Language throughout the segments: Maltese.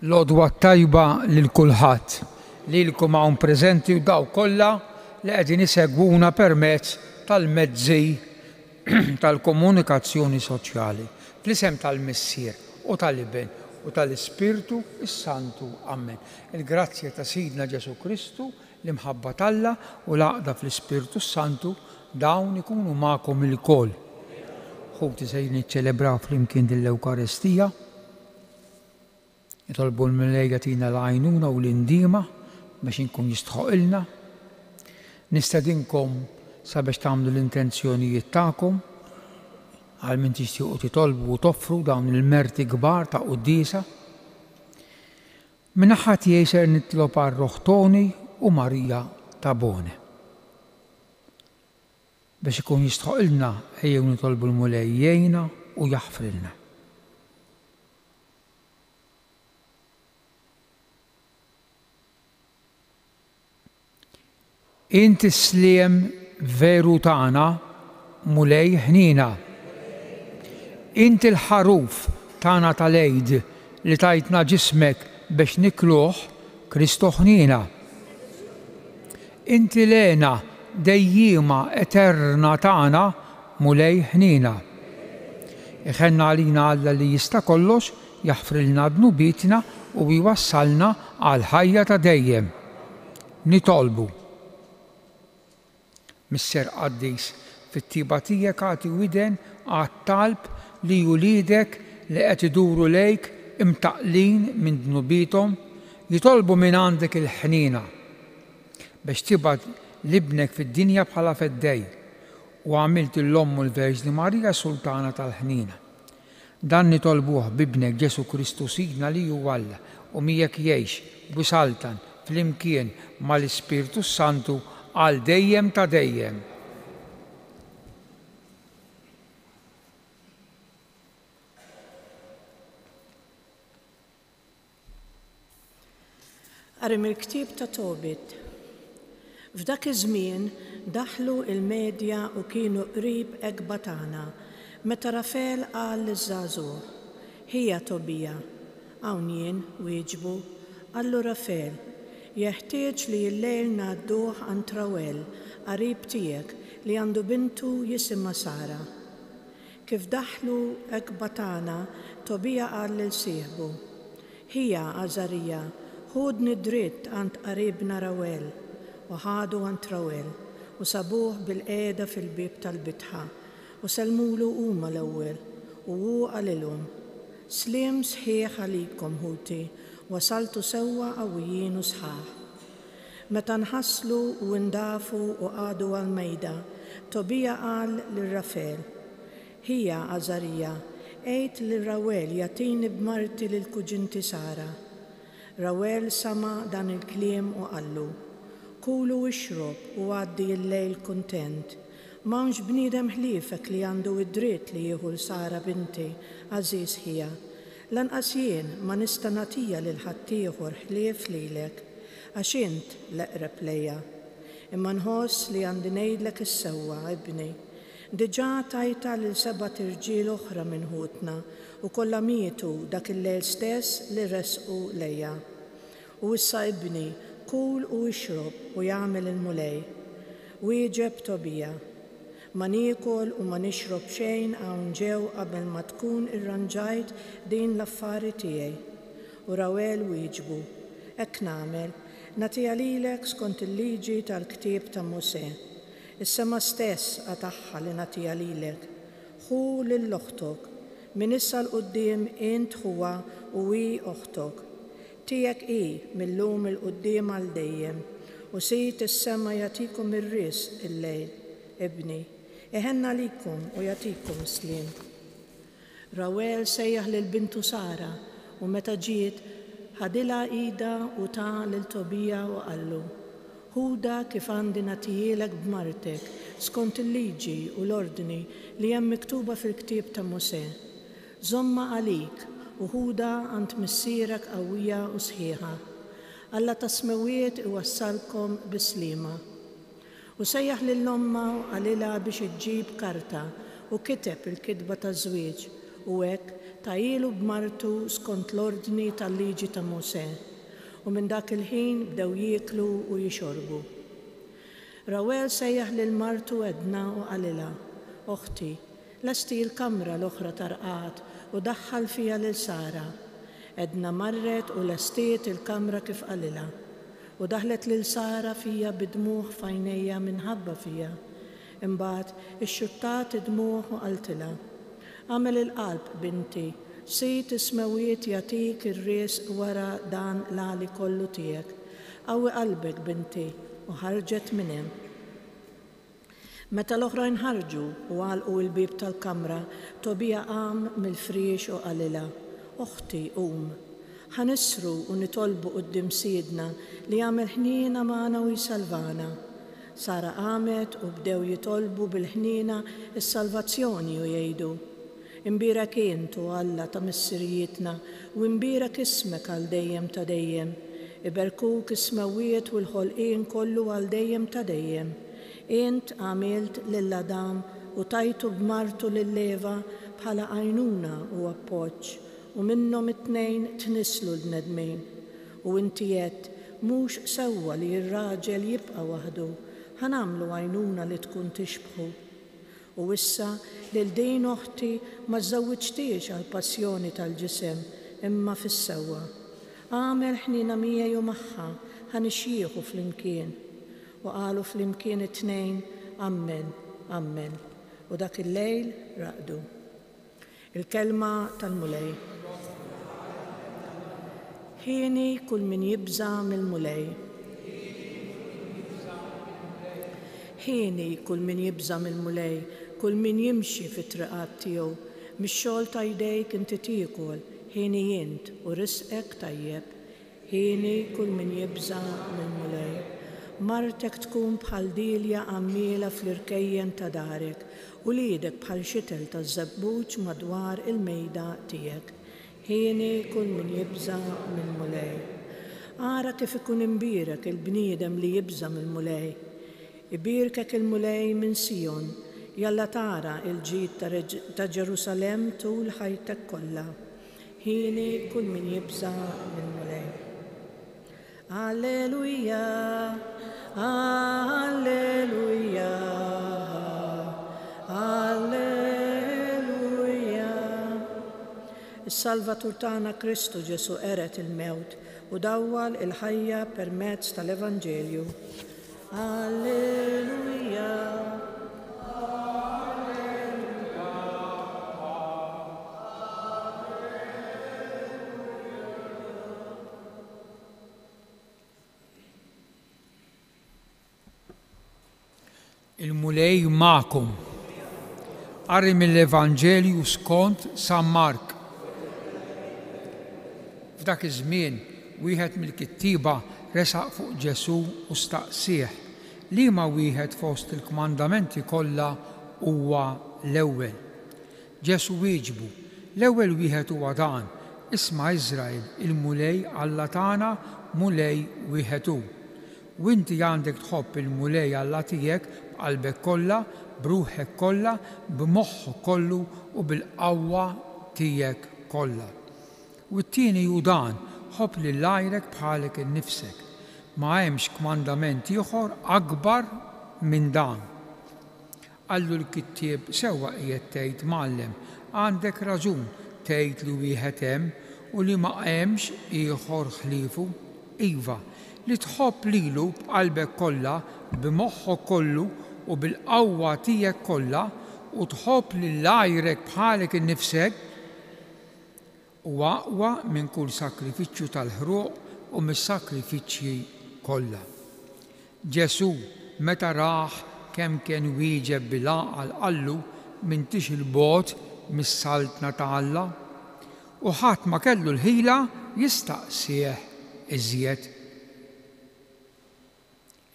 L-għodwa tajba lil kulħadd lilkom hawn preżenti u daw kollha li qegħdin isegwuna permezz tal-mezzi tal-komunikazzjoni soċjali fl-isem tal-Missier u tal-Iben u tal-Ispirtu s-Santu. Amen. Il-grazzja ta' Sidna Ġesu Kristu, l-imħabba talla u l-għaqda fl-Ispirtu s-Santu dawn ikunu magħkom il-koll. Ħuti se niċċelebraw flimkien dil-Ewkaristija. Jitolbu l-Mlejja tina l-għajnuna u l-indima biex inkun jistħoqilna. Nistedinkom sabiex tagħmlu l-intenzjonijiet tagħkom għal min tixtiequ titolbu u toffru dawn il-merti kbar ta' qudiesa. Min naħa tiegħi ser nitlob għar-Roħ Toni u Marija ta' Bone. Biex ikun jistħoqilna ejjew nitolbu l-Mulej jgħinna u jaħfrilna. Inti sliem veru tagħna Mulej ħnina. Inti l-ħaruf tagħna tal-għid li tajtna ġismek biex nikluh Kristu ħnina. Inti lena dejjima eterna tagħna Mulej ħnina. Iħenna għalina Alla li jista' kollox jaħfrilna dnubitna u jwassalna għal ħajja ta' dejjem. Nitolbu. Misser Qaddis fit-tiba tiegħek għati widen għat-talb li julidek li qed iduru lejk imtaqlin minn dnubithom jitolbu minn għandek il-ħnina biex tibgħat libnek fid-dinja bħala feddej u għamilt l-Ommu l-Verġni Marija Sultana tal-ħnina. Dan nitolbuh bibnek Ġesu Kristu Sidna li hu Alla u miegħek jgħix b'saltan flimkien mal-Ispirtu Santu għal dejjem ta' dejjem. Qari mill-ktieb ta' Tobit. F'dak iż-żmien daħlu il-medja u kienu qrib ekba tagħna meta Rafel qal liż-żagħżugħ: Ħija Tobija. Hawn jien wieġbu, qallu Rafel: jeħtieġ li l-lejl ngħadduh għand Rawel, qarib tiegħek li għandu bintu jisimha Sara. Kif daħlu ekba tagħna, Tobija qal lil sieħbu: Ħija Għażarija, ħudni dritt għand qaribna Rawel. U ħadu għand Rawel u sabuh bil-qiegħda fil-bieb tal-bitħa u sellmulu huma l-ewwel u hu qalilhom: Sliem sħiħ għalikom ħuti, wasaltu sewwa qawwijin u sħaħ. Meta nħasslu u ndafu u qagħdu għall-mejda, Tobija qal lil Rafel: Ħija Għażarija, għid lil Rawel jagħtini b'marti lil kuġinti Sara. Rawel sama dan il-kliem u qallu: Kulu u ixrob u għaddi l-lejl kuntent. M'hawnx bniedem ħliefek li għandu id-dritt li jieħu l-Sara binti, għażiż ħija. Lanqas jien ma nista' nagħtiha lil ħadd ieħor ħlief lilek, għax int l-eqreb lejha. Imma nħoss li għandi ngħidlek is-sewwa, ibni. Diġà tajta lil 7 irġiel oħra minn ħutna u kollha mietu dak il-lejl stess li resqu lejha. U issa ibni, kul u ixrob u jagħmel il-mulej. Wieġeb Tobija: Ma niekol u ma nixrob xejn hawn ġew qabel ma tkun irranġajt din l-affari tiegħi. U Rawel wieġbu: Hekk nagħmel, nagħtiha lilek skont il-liġi tal-ktieb ta' Musè. Is-sema stess għataħħa li nagħtiha lilek. Ħu lil oħtok, min issa l-qudiem int ħuha u hi oħtok. Tiegħek hi millum il-qudiem għal dejjem u sit is-sema jagħtikom ir-risq il-lejl. Ibni, iħenna likum u jagħtikum sliem. Rawel sejjaħ lil bintu Sara u meta ġiet ħadilha ida u ta' lil Tobija u qallu: Ħuda kif għandi nagħtihilek b'martek skont il-liġi u l-ordni li hemm miktuba fil-ktieb ta' Musè. Żomma għalik u ħuda għand missierek qawwija u sħiħa. Alla ta' smewiet iwassalkom bislima. U sejjaħ lill-omma u qalilha biex iġġib karta u kiteb il-kitba ta' żwieġ u hekk ta' ilu b'martu skont l-ordni tal-liġi ta' Mosè, u minn dak il-ħin bdew jieklu u jixorbu. Rawel sejjaħ lil martu Edna u qalilha: Oħti, lesti l-kamra l-oħra tarqat u daħħal fija lil Sara. Edna marret u lestiet il-kamra kif qalilha u daħlet lil Sara fija bidmuħ f'għajnejha minħabba fija. Imbagħad ixxuttat id-dmuħ u qaltilha: Għamel il-qalb binti, sit ismewiet jatik ir-ries wara dan l-għali kollu tiegħek. Qawwi qalbek binti, u ħarġet minn hemm. Meta l-oħrajn ħarġu u għalqu l-bib tal-kamra, Tobija qam mill-friex u qalilha: Oħti, ħanisru u nitolbu quddiem Siedna li jagħmel ħniena magħna u jsalvana. Sara qamet u bdew jitolbu bil-ħniena is-salvazzjoni u jgħidu: Imbierak intu Alla ta' missirijietna u imbierak ismek għal dejjem ta' dejjem. Iberkuk is-smawiet u l-ħolqien kollu għal dejjem ta' dejjem. Int għamilt lill-Adam u tajtu b'martu lill-Leva bħala għajnuna u appoġġ, u minnhom it-tnejn tnislu l-bnedmin. U inti qed mhux sewwa li r-raġel jibqa' waħdu, ħanamlu għajnuna li tkun tixbħu. U issa lil din oħti ma żżawwiġtiex għall passjoni tal-ġisem imma fis-sewwa. Għamel ħniena miegħi u magħha ħanixjieħu flimkien. U qalu flimkien it-tnejn: Ammen, Ammen. U dak il-lejl raqdu. Il-kelma tal-mulej. Ħieni kull min jibża mill-mulej. Ħieni kull min jibża mill-mulej, kull min jimxi fit-triqat tiegħu, mix-xogħol ta' jdejk inti tiekol, ħieni int u risqek tajjeb. Ħieni kull min jibża mill-mulej. Martek tkun bħal dilja għammiela fl-irkejjen ta' darek u liedek bħal xitel ta' żebbuġ madwar il-mejda tiegħek. Ħieni kull min jibża mill-mulej. Ara kif ikun imbierek il-bniedem li jibża mill-mulej. Ibirkek il-mulej minn Sion, jalla tara il-ġid ta' Ġerusalem tul ħajtek kollha. Ħieni kull min jibża mill-mulej. Alleluja, alleluja, alleluja. Is-Salvatur tagħna Kristu Ġesu eret il-mewt u dawwal il-ħajja permezz tal-Evanġelju. Alleluja. Il-mulej ma'kom. Qari mill-Evanġelju skont San Mark. F'dak iż-żmien wieħed mill-kittiba resaq fuq Ġesu u staqsih liema wieħed fost il-kmandamenti kollha huwa l-ewwel. Ġesu wieġbu: l-ewwel wieħed huwa dan: isma' Iżrael, il-mulej Alla tagħna mulej wieħed hu. U inti għandek tħobb il-mulej Alla tiegħek b'qalbek kollha, b'ruħek kollha, b'moħħok kollu u bil-qawwa tiegħek kollha. U t-tieni hu dan: ħobb lil għajrek bħalek innifsek. Ma hemmx kmandament ieħor akbar minn dan. Qallu l-kittieb: sewwa qiegħed tgħid Mgħallem, għandek raġun tgħid li wieħed hemm u li ma hemmx ieħor ħliefu. Iva, li tħobb lilu b'qalbek kollha, b'moħħok kollu u bil-qawwa tiegħek kollha u tħobb lil għajrek bħalek innifsek huwa aqwa minn kull sakrifiċċju tal-ħruq u mis-sakrifiċċji kollha. Ġesu meta rah kemm kien wieġeb bil-għaqal qallu m'intix il-bogħod mis-saltna ta' Alla u ħadd ma kellu l-ħila jistaqsih iżjed.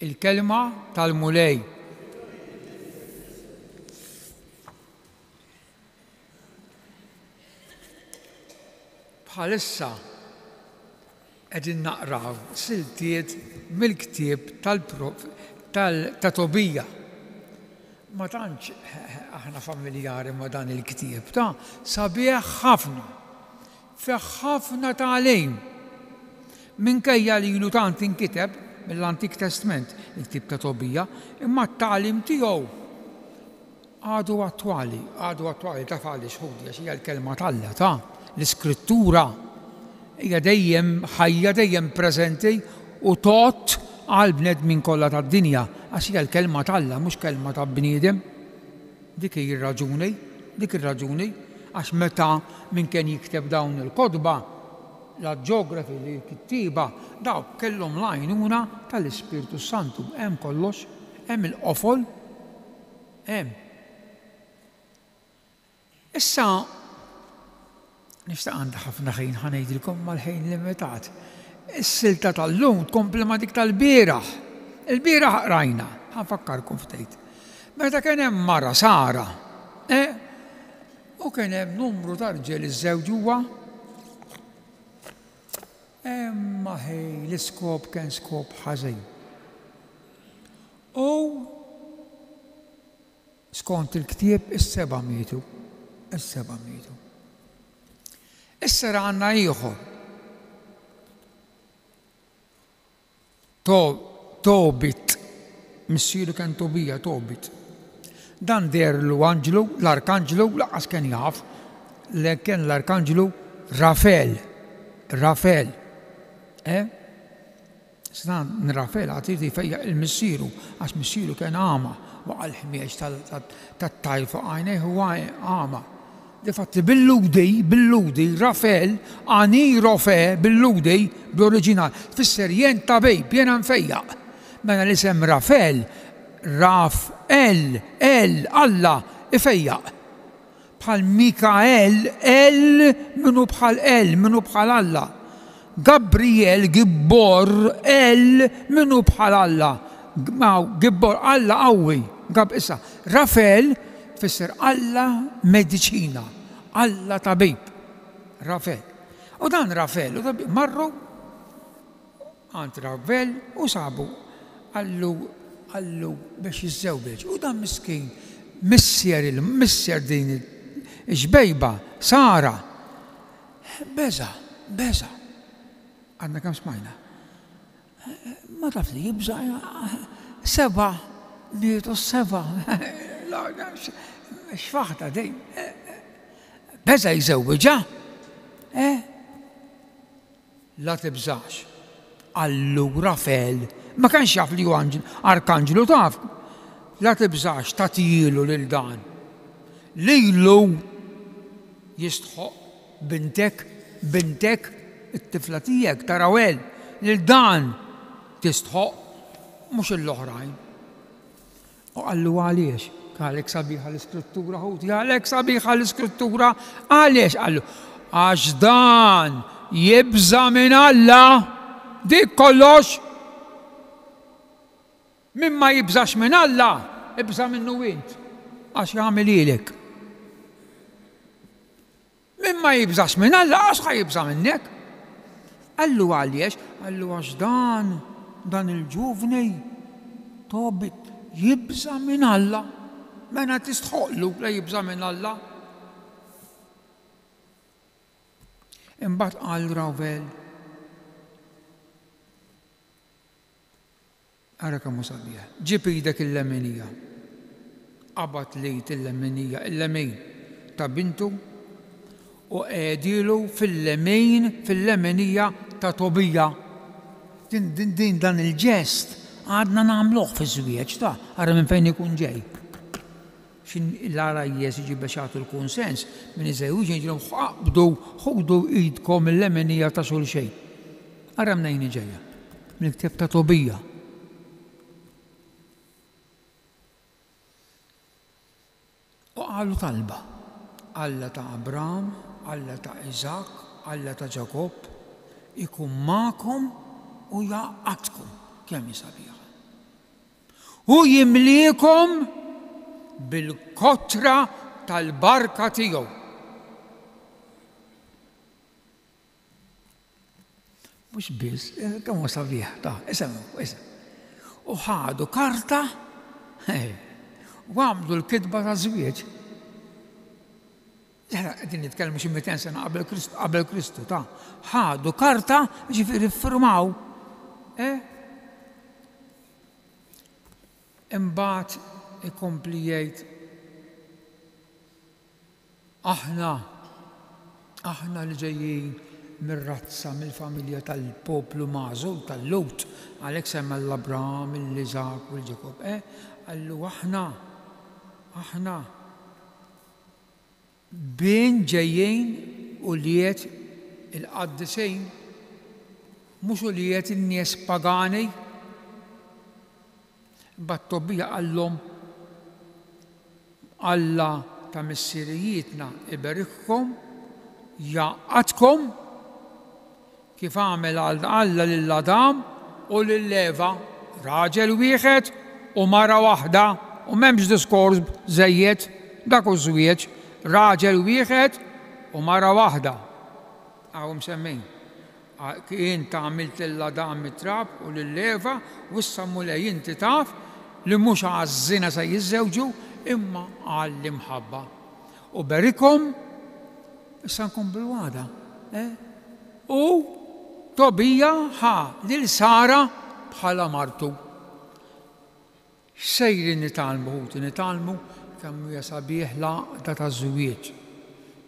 Il-kelma tal-mulej. Bħalissa qegħdin naqraw siltiet mill-ktieb ta' Tobija. ma tantx aħna familjari ma dan il-ktieb ta' sabiħ ħafna, feħ ħafna tagħlim. Minkejja li ilu tant inkiteb mill-Antik Testament il-ktieb ta' Tobija, imma t-tagħlim tiegħu għadu attwali ta' għaliex ħudi għax hija l-kelma tal-Alla ta' l-Iskrittura hija dejjem ħajja, dejjem preżenti u tot għal bnedmin kollha tad-dinja għax hija l-kelma tal-Alla mhux kelma ta' bniedem. Dik hi r-raġuni għax meta min kien jikteb dawn il-kotba l-ġeografi li kittiba dawk kellhom l-għajnuna tal-Ispiritu Santu. Hemm kollox, hemm il-qofol, hemm. Issa nixtaq għandha ħafna ħin ħanejdilkom mal-ħin limitat. Is-silta tal-lum tkompli ma' dik tal-bieraħ. Il-bieraħ rajna, ħanfakkarkom ftit. Meta kien hemm mara Sara, u kien hemm numru ta' rġiel iż-żewġuha, imma l-iskop kien skop ħażin. U skont il-ktieb is-seba' mietu. Issa għandna ieħor. Tobit, missieru kien Tobija, Tobit. Dan derlu Anġlu, l-Arkanġlu, laqas kien jaf, li kien l-Arkanġlu Rafel. Snan Rafel għatiti fejja il-missieru, għax missieru kien għama, waqa l-ħmieġ tat-tajl fuq għajnej huwa għama. Difatti bil-ludi, Rafel, għani rofe bil-ludi, bl-oriġinal, fisser jen ta' bejb, jena nfejjaq. Mena l-isem Rafel, Alla, ifejjaq. Bħal Mikael, minu bħal Alla. Gabriel, Gibbor, minu bħal Alla. Gibbor, Alla qawwi. Gab issa, Rafel, fisser Alla medicina, Alla tabib, Rafel. U dan Rafel, marru għand Rafel u sabu għallu biex jizzewbeġ. U dan miskin, missier din iġbejba, Sara, beza. Għadna kam smajna. Ma taf li jibza, 7 mietu 7. Xfaħta dej. Beza jizewġa. La tibżax. Allu Rafel. Ma kanx jaf li ju Arkanġlu taf. La tibżax tatilu lil dan. Lilu jistħoq bintek it-tifla tiegħek tarawel lil dan tistħoq mhux l-oħrajn. U għallu għaliex, għalek sabiħa l-iskrittura, għalek sabiħa l-iskrittura, għaliex għallu, għax dan jibza minn Alla, dik kollox, mimma jibżax minn Alla, ibza minnu int, għax jgħamil ilek. Mimma jibżax minn Alla, għax jibza minnek. Għallu għaliex, għallu għax dan il-ġuvni, Tobit, jibza minn Alla, mena tistħoqlu la jibza minn Alla. Imbagħad qal Rafel, ara kemm sabiħ, ġib idek il-lemenija, qabad lejt il-lemin ta' bintu u qegħdilu fil-lemenija ta' Tobija. Din dan il-ġest għadna nagħmluh fiż-żwieġ ta' ara minn fejn ikun ġej. Xin l-arajjes jiġi biex jagħtu l-kunsens minn iżewġ jiġilhom ħudu idkom il-lemenija ta' xulxejn. Ara mnejn ġejja mill-ktieb ta' Tobija. U qalu talba Alla ta' Abraham, Alla ta' Iżak, Alla ta' Ġakob, ikun magħkom u jaqgħadkom kemm sabiħa. U jimlikom bil-kotra tal-barka tiegħu. Mhux biss, kemm sabiħ ta' isem. U ħadu karta u għamlu l-kidba ta' żwieġ. Qegħdin nitkellmu xi 200 sena qabel Kristu ta' ħadu karta ġifieri ffirmaw. Imbagħad ikompli jgħid aħna li ġejjin mir-razza mill-familja tal-poplu magħżul tal-Lut, għalhekk semma l-Abraham, l-Iżak u l-Ġakob. Għallu aħna bejn ġejjin u liet il-qaddisejn, mhux u liet in-nies pagani. Imbagħad Tobija qallhom Alla ta' missirijietna iberikkom, jaqgħadkom kif għamel Alla lill-Adam u lill-Eva, raġel wieħed u mara waħda, u m'hemmx diskors żejjed, dak hu żwieġ, raġel wieħed u mara waħda. Hawn msemmin. Kien ta' għamilt lill-Adam it-trab u lill-Eva, u issa mulej inti taf li mhux għaż-żina se jiżżewġu imma għall-imħabba. U berikom issa nkomplu għada. U Tobija ħa lil Sara bħala martu. Xejri nitalmu kemm hija sabiħ l-għaqda taż-żwieġ.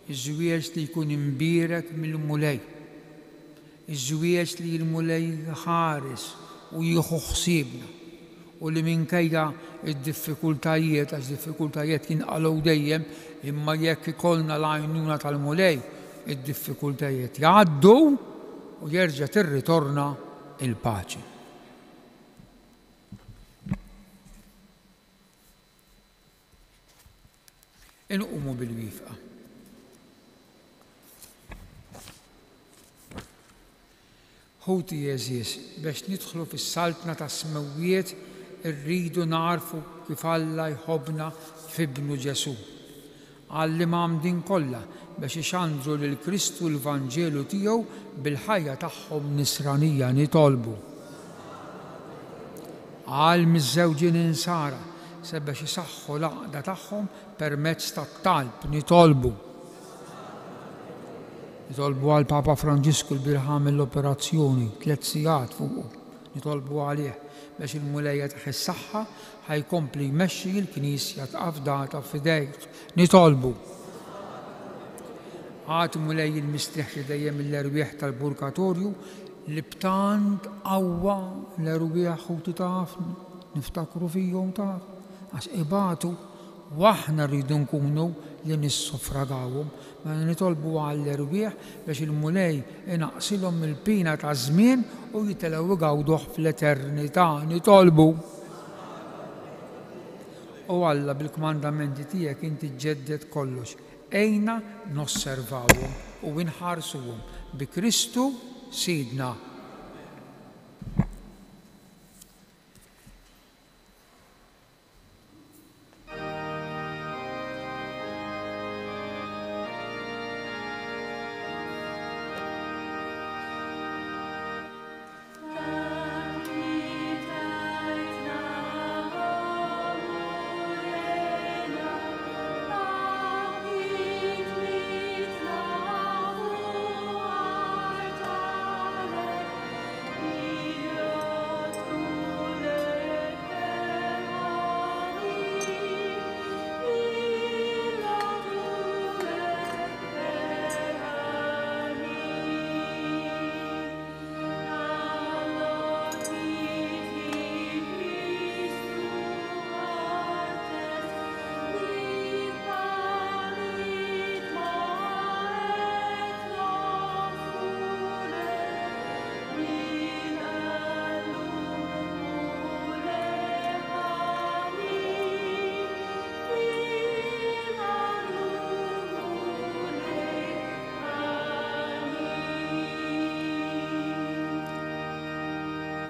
Iż-żwieġ li jkun imbierek mill-mulej. Iż-żwieġ li l-mulej ħares u jieħu ħsiebna. U li minkejja id-diffikultajiet, għax diffikultajiet jinqalgħu dejjem, imma jekk ikollna l-għajnuna tal-mulej, id-diffikultajiet jgħaddu u jerġa' tirritorna il-paċi. Inqumu bil-wifqa. Ħuti jeżies biex nidħlu fis-saltna ta' smewwiet irridu narfu kif Alla jħobbna f'ibnu Ġesu. Għallim din kollha biex ixandru lil Kristu l-Vanġelu tiegħu bil-ħajja tagħhom nisranija nitolbu. Għal miż-żewġien Sara sabiex isaħħu l-għaqda tagħhom permezz tat-talb nitolbu. Nitolbu għal Papa Franġisku l-birħam l-operazzjoni 3 sigħat fuqu. Nitolbu għalih biex il-mulejja tagħ is-saħħa ħajkompli jmexxi l-Knisja tafdata f'idejh. Nitolbu. Għad mulej il-mistiħ dejjem l-erwieħ tal-Purgatorju li b'tant qawwa l-erwieħ ħuti taf niftakru fihom taf għax ibatu u aħna rridu nkunu li nissufragawhom. Ma nitolbu għall-erwieħ biex il-mulej inaqsilhom il-pina ta' żmien u jitilgħu igawduh fl-eternità. Nitolbu. U Alla bil-kmandamenti tiegħek inti ġġedded kollox. Ejna nosservawhom u nħarsuhom bi Kristu Sidna.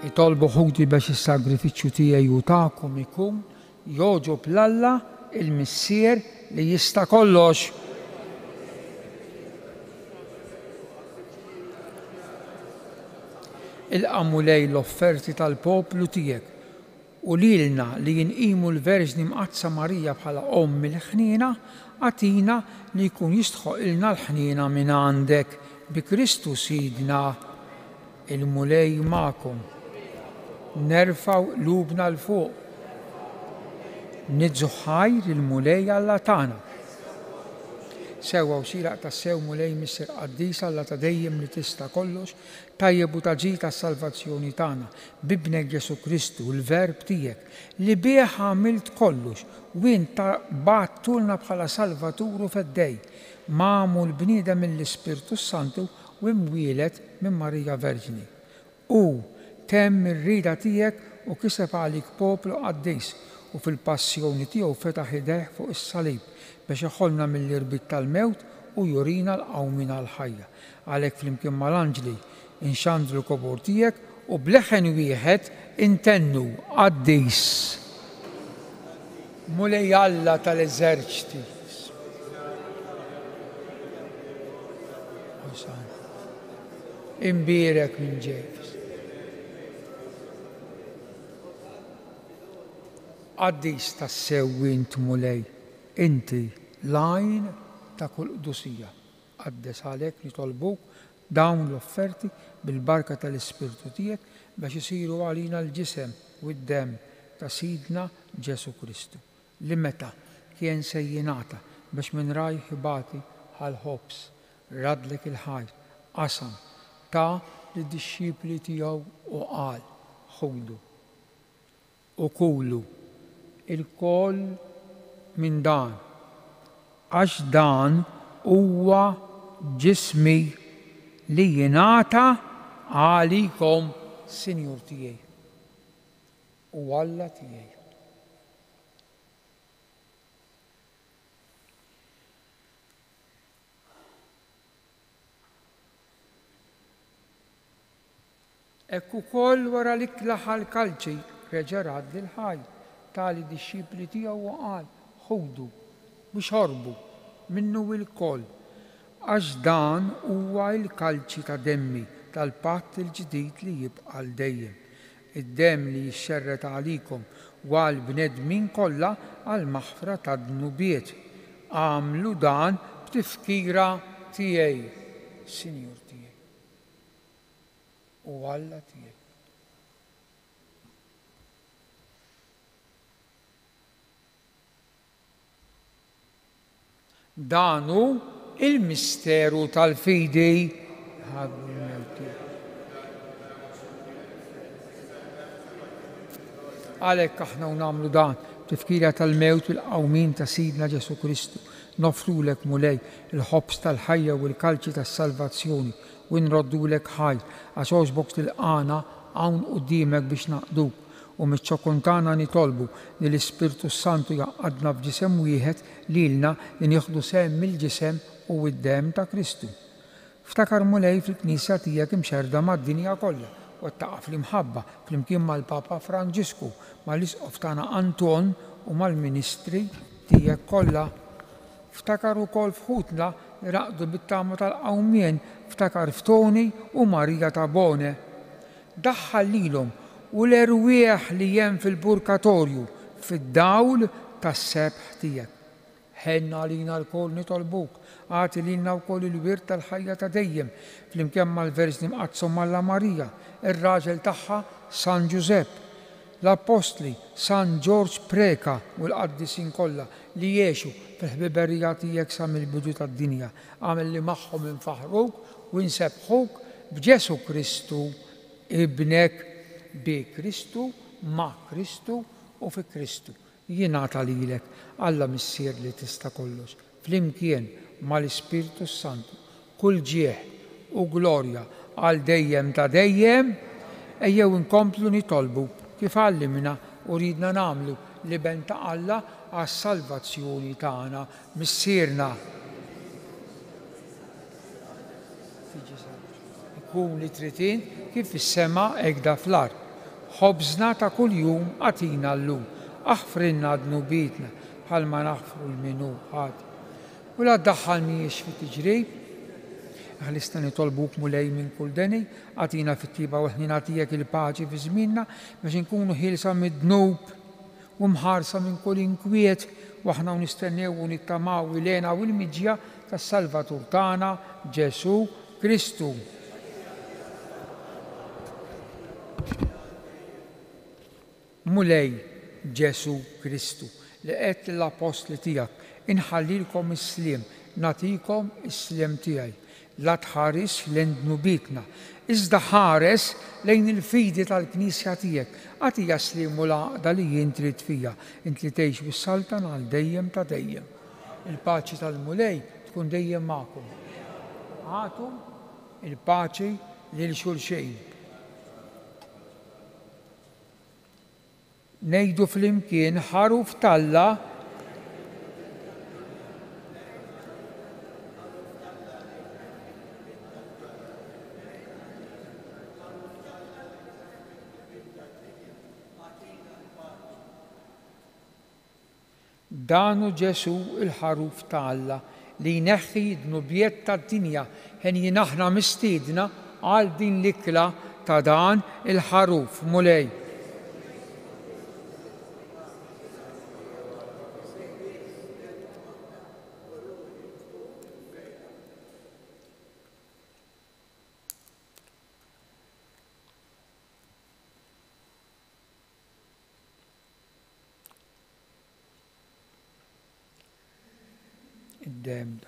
Itolbu ħuti biex is-sagrifiċċju tiegħi u tagħkom ikun jogħġob l-Alla il-Missier li jista' kollox. Ilqa' mulej l-offerti tal-poplu tiegħek u lilna li jinqimu l-Verġni Mqazza Marija bħala l-ħnina, għatina li jkun jistħoq ilna l-ħnina minn għandek bi Kristu Sidna. Il-mulej ma'kom. Nerfaw lubna l-fuq. Nidżu ħajr il-mulej Alla tagħna. Sewwa u xieraq tas-sew mulej Mister Qaddisa Alla ta' dejjem li tista' kollox, tajjeb u taġi tas-salvazzjoni tagħna bibnek Ġesu Kristu, l-Verb tiegħek li bih għamilt kollox u inta battulna bħala Salvaturu fed-dej, magħmul bniedem mill-Ispirtu Santu u imwieled minn Marija Verġni. U temm ir-rida tiegħek u kiseb għalik poplu qaddis u fil-passjoni tiegħu fetaħ idejh fuq is-salib biex iħollna mill-irbit tal-mewt u jurina l-qawmina l-ħajja. Għalhekk flimkien mal-anġli inxandru l-kobor tiegħek u bleħen wieħed intennu qaddis. Mulej Alla tal-eżerċiti. Imbierek minn ġejfis. Qaddis tas-sew int mulej, inti lajn ta' kull qdusija. Qaddes għalhekk nitolbuk dawn l-offerti bil-barka tal-Ispirtu tiegħek biex isiru għalina l-ġisem u d-demm ta' Sidna Ġesu Kristu li meta kien se jingħata biex minn rajh ibati ħal-ħobs radlek il-ħajr qasam ta' lid-dixxipli tiegħu u qal ħudu u kulu il-koll minn dan, għax dan huwa ġismi li jingħata għalikom Sinjur tiegħi u Alla tiegħi. Ekk ukoll wara li klaħa l-kalċi reġa' raddi l-ħajr tali dixxipli tiegħu u qal ħudu biex ħorbu minnu il-koll għax dan huwa l-kalċi ta' demmi tal-patt il-ġdid li jibqa' l dejjem. Id-demm li jixxerret għalikom u għal bnedmin kollha għal maħfra ta' dnubiet. Għamlu dan b'tifkira tiegħi, Sinjur tiegħi u Alla tiegħi. Danu il-misteru tal-fidi għalhekk aħna nagħmlu dan tifkira tal-mewt u l-qawmin ta' Sidna Ġesu Kristu. Nofrulek mulej il-ħobs tal-ħajja u l-kalċi tas-salvazzjoni u nroddulek ħajr għax għożbok tilqana hawn quddiemek biex naqduk u miċ-ċokuntana nitolbu li l-Ispirtu Santu jaqgħadna f'ġisem wieħed lilna li nieħdu sehem mill-ġisem u d-demm ta' Kristu. Ftakar mulej fil-Knisja tiegħek imxerda mad-dinja kollha u ttaqaf l-imħabba flimkien mal-Papa Franġisku, mal-Isqof tagħna Anton u mal-Ministri tiegħek kollha. Ftakar ukoll f'ħutna li raqdu bit-tama tal-qawmien, ftakar f'Toni u Marija ta' Bone. Daħħal lilhom u l-erwieħ li jem fil-purkatorju fid-dawl tas-sebħ tiegħek. Ħenna għalina l-koll nitolbuk, għati lilna wkoll il-wirt tal-ħajja ta' dejjem flimkien mal-Verġni Mqazza Alla Marija, ir-raġel tagħha San Giuseppe, l-Apostli San George Preka u l-qaddisin kollha li jgħixu fil-ħbiberija tiegħek sa mill-bidu tad-dinja. Għamel li magħhom infaħruk u nsebħuk b'Ġesu Kristu ibnek bi Kristu, ma' Kristu u fi Kristu. Jingħata lilek Alla missier li tista' kollox flimkien mal-Ispirtu Santu kull ġieħ u glorja għal dejjem ta' dejjem. Ejjew inkomplu nitolbu kif għallimna u ridna nagħmlu li ben ta' Alla għas-salvazzjoni tagħna missierna. Ikun li tritin kif is-sema hekk da fl-ard. Ħobżna ta' kuljum għatina llum, aħfrinna dnubietna bħalma naħfru l-minu ħadd. U la ddaħħalniex fi tiġrib, ħalista nitolbuk mulej minn kull deni, għatina fit-tiba u ħni nagħtijek il-paċi fi żmienna biex inkunu ħilsa mid-dnub u mħarsa minn kull inkwiet u aħna nistennew u nittamaw ilena u l-miġja tas-Salvatur tagħna Ġesu Kristu. Mulej Ġesu Kristu li qed l-apostli tiegħek inħallilkom is-sliem, nagħtikom is-sliem tiegħi. La tħares lejn dnubitna, iżda ħares lejn il-fidi tal-Knisja tiegħek. Għatija sliem u l-għaqda li jien trid fija, int li tgħix bis-saltan għal dejjem ta' dejjem. Il-paċi tal-mulej tkun dejjem magħkom. Għatu il-paċi lil xulxejn. Ngħidu flimkien ħaruf talla danu Ġesu il-ħaruf ta' Alla li jneħħi d-dnubiet tad-dinja ħen jinaħna mistiedna għal din l-ikla ta' dan il-ħaruf mulej. Id-dem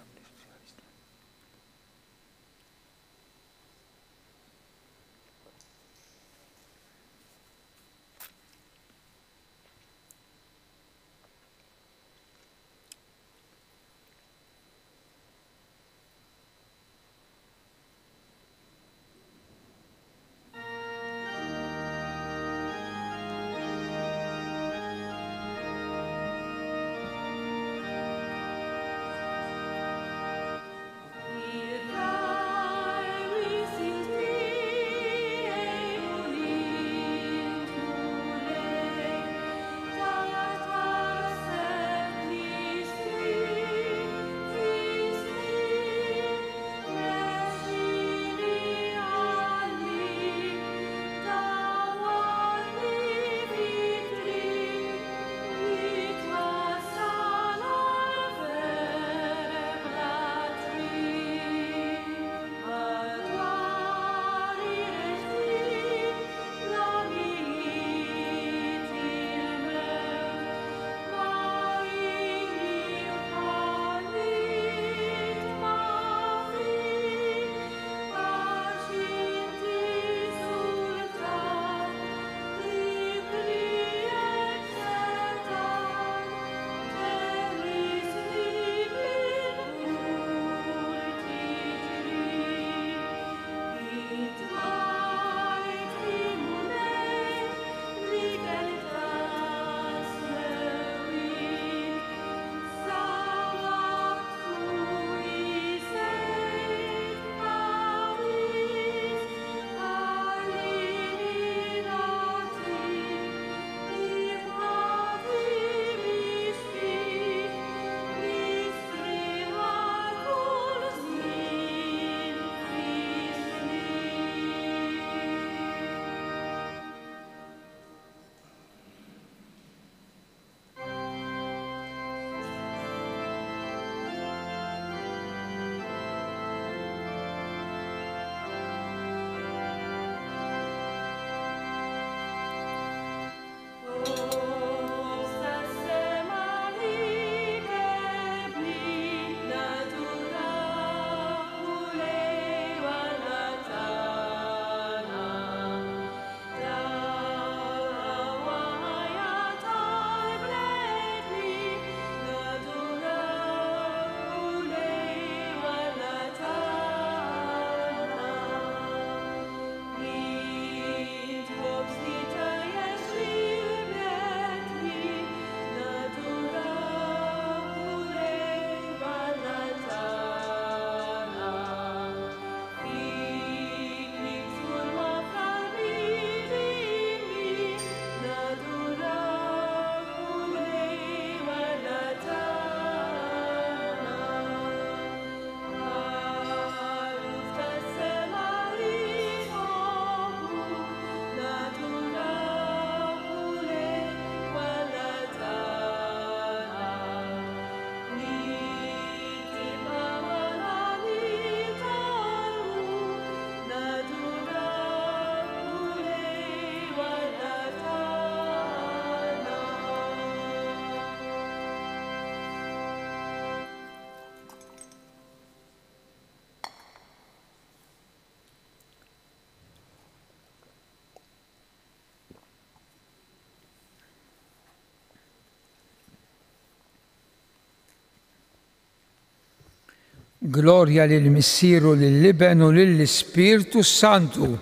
Gloria lil Missieru lill-Iben u lill-Ispirtu Santu.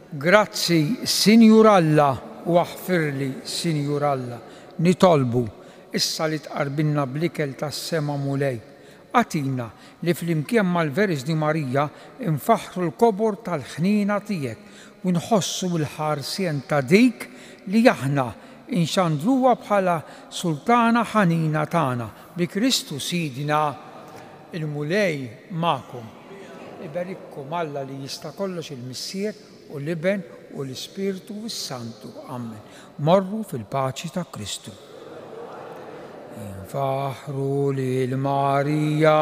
Grazzi, Sinjur Alla, u aħfirli, Sinjur Alla, nitolbu issa li tqarbilna bl-ikel tas-sema mulej. Għatina li flimkien mal-Verġni Marija infaħru l-kobor tal-ħnina tiegħek u nħossu l-ħarsien ta' dik li aħna inxandruha bħala sultana ħanina tagħna bi Kristu Sidina. Il-mulej magħkom. Iberikkom Alla li jista' kollox il-Missier u l-Iben u l-Ispirtu Santu. Amen. Morru fil-paċi ta' Kristu. Infaħru lil Marija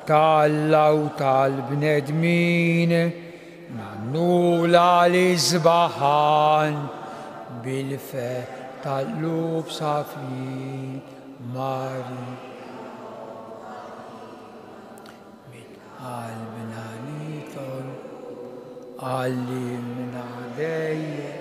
tal-Alla u tal-bnedmin, nannula l-iżbaħan bil-fe tal-lub safi Marija. Bil-qalbna nitol għallimna dejjem